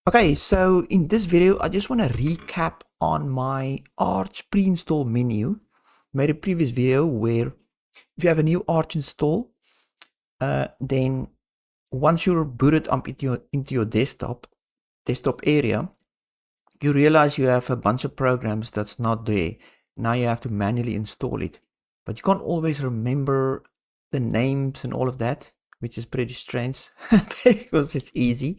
Okay, so in this video, I just want to recap on my Arch pre-install menu. Made a previous video where if you have a new Arch install, then once you're booted up into your desktop area, you realize you have a bunch of programs that's not there. Now you have to manually install it, but you can't always remember the names and all of that, which is pretty strange because it's easy.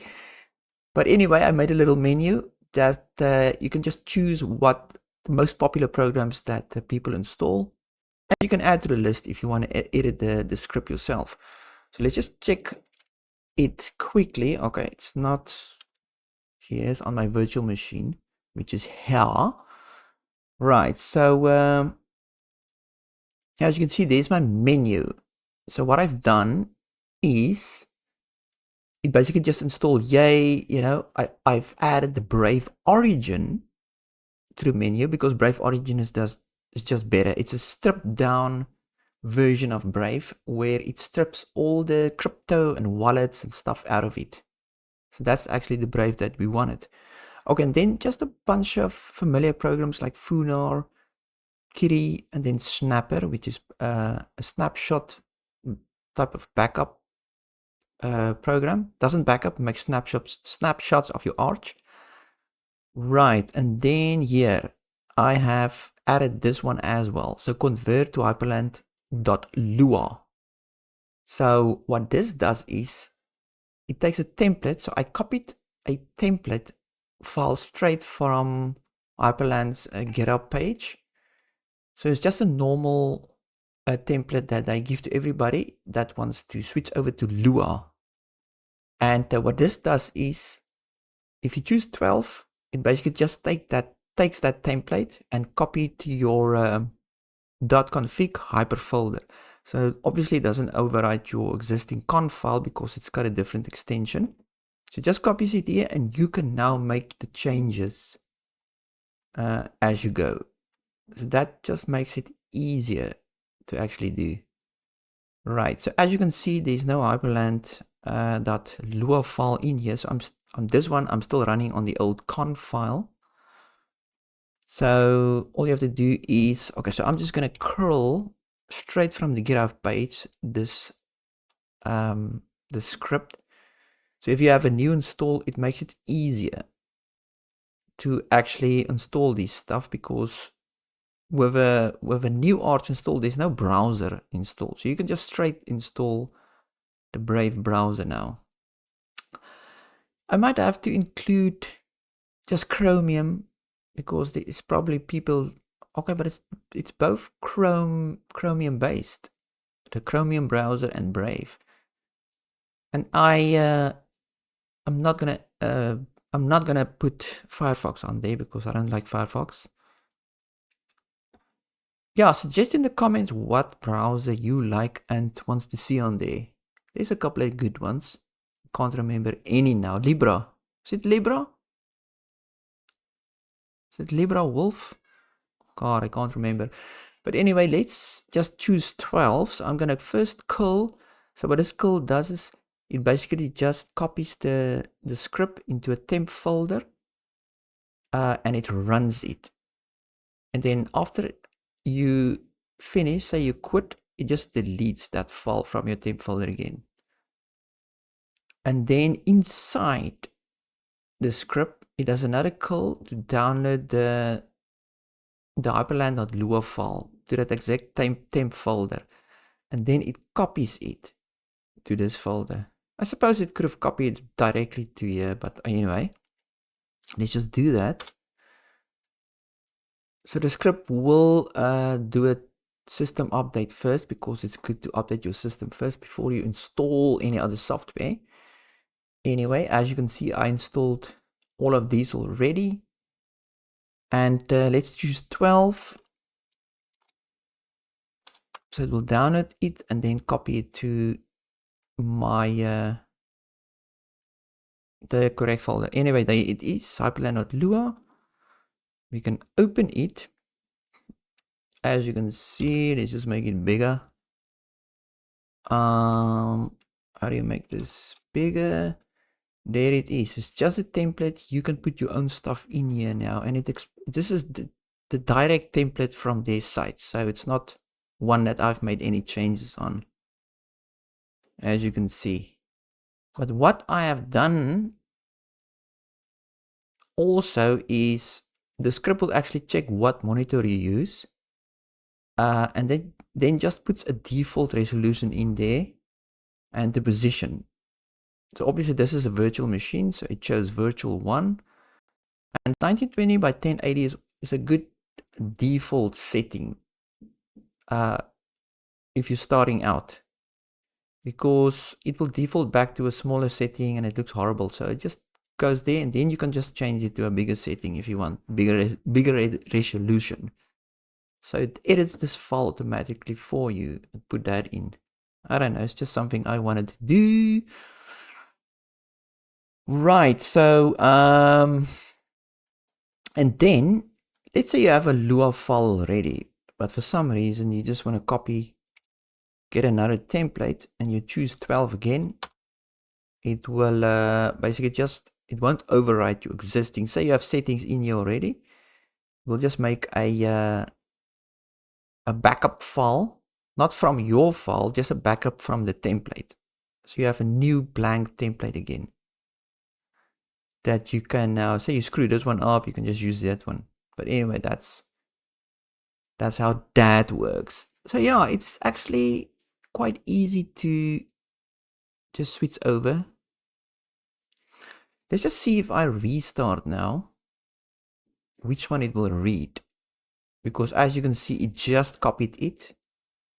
But anyway, I made a little menu that you can just choose what the most popular programs that people install. And you can add to the list if you want to edit the script yourself. So let's just check it quickly. Okay, it's not here on my virtual machine, which is here. Right, so as you can see, there's my menu. So what I've done is it basically just installed, yay, I've added the Brave Origin to the menu because Brave Origin is just better. It's a stripped down version of Brave where it strips all the crypto and wallets and stuff out of it. So that's actually the Brave that we wanted. Okay, and then just a bunch of familiar programs like Funar, Kitty, and then Snapper, which is a snapshot type of backup program. Doesn't backup, makes snapshots of your Arch. Right, and then here I have added this one as well. So convert to Hyprland Lua. So what this does is it takes a template. So I copied a template file straight from Hyprland's GitHub page. So it's just a normal template that I give to everybody that wants to switch over to Lua. And what this does is if you choose 12, it basically just takes that template and copy it to your .config hyper folder. So obviously it doesn't overwrite your existing conf file because it's got a different extension. So just copies it here and you can now make the changes as you go. So that just makes it easier to actually do. Right, so as you can see, there's no Hyprland .lua file in here. So on this one, I'm still running on the old conf file. So all you have to do is, okay, so I'm just going to curl straight from the GitHub page this the script. So if you have a new install, it makes it easier to actually install this stuff because with a new Arch install, there's no browser installed. So you can just straight install the Brave browser now. I might have to include just Chromium because there is probably people. Okay, but it's both Chromium based, the Chromium browser and Brave. And I'm not gonna put Firefox on there because I don't like Firefox. Yeah, suggest in the comments what browser you like and wants to see on there. There's a couple of good ones. Can't remember any now. Libra. Is it Libra? Is it Libra Wolf? God, I can't remember. But anyway, let's just choose 12. So I'm gonna first curl. So what this curl does is it basically just copies the script into a temp folder and it runs it. And then after you finish, say you quit, it just deletes that file from your temp folder again. And then inside the script, it does another curl to download the Hyprland.lua file to that exact temp folder. And then it copies it to this folder. I suppose it could have copied it directly to here, but anyway, let's just do that. So the script will do a system update first because it's good to update your system first before you install any other software. Anyway, as you can see, I installed all of these already. And let's choose 12. So it will download it and then copy it to my the correct folder. Anyway, there it is, Hyprland.lua. We can open it. As you can see, let's just make it bigger. How do you make this bigger? There it is. It's just a template. You can put your own stuff in here now. And this is the direct template from their site. So it's not one that I've made any changes on, as you can see. But what I have done also is the script will actually check what monitor you use. And then just puts a default resolution in there and the position. So obviously this is a virtual machine, so it shows virtual 1. And 1920 by 1080 is a good default setting if you're starting out, because it will default back to a smaller setting and it looks horrible. So it just goes there, and then you can just change it to a bigger setting if you want bigger resolution. So it edits this file automatically for you and put that in. I don't know, it's just something I wanted to do. Right, so and then let's say you have a Lua file already, but for some reason you just want to copy, get another template, and you choose 12 again. It will basically it won't overwrite your existing. Say you have settings in here already, we'll just make a backup file, not from your file, just a backup from the template. So you have a new blank template again that you can now, say you screw this one up, you can just use that one. But anyway, that's how that works. So yeah, it's actually quite easy to just switch over. Let's just see if I restart now, which one it will read. Because as you can see, it just copied it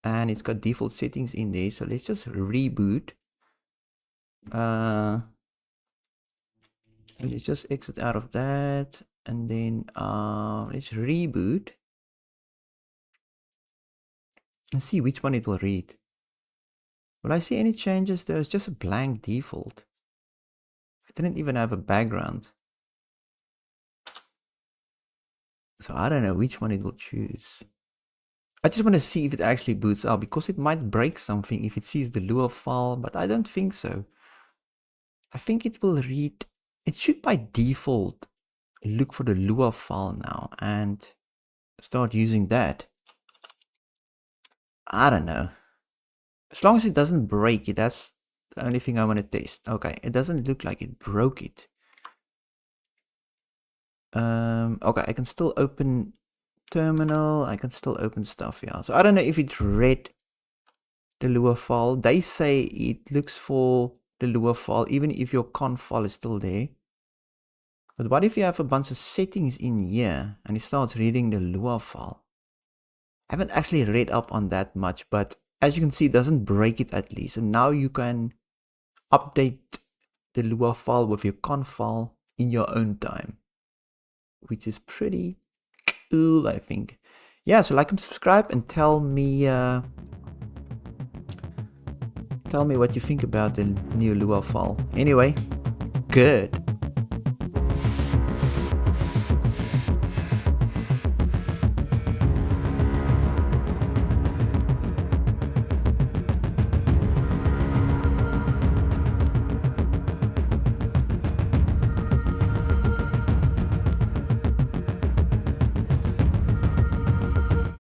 and it's got default settings in there. So let's just reboot. Let's just exit out of that, and then let's reboot and see which one it will read. Will I see any changes? There's just a blank default. I didn't even have a background. So I don't know which one it will choose. I just want to see if it actually boots up, because it might break something if it sees the Lua file, but I don't think so. I think it will read, it should by default look for the Lua file now and start using that. I don't know. As long as it doesn't break it, that's the only thing I want to test. Okay, it doesn't look like it broke it. Okay, I can still open terminal, I can still open stuff, yeah. So I don't know if it read the Lua file. They say it looks for the Lua file even if your conf file is still there. But what if you have a bunch of settings in here and it starts reading the Lua file? I haven't actually read up on that much, but as you can see, it doesn't break it at least. And now you can update the Lua file with your conf file in your own time, which is pretty cool, I think. Yeah, so like and subscribe and tell me what you think about the new Lua file. Anyway, good.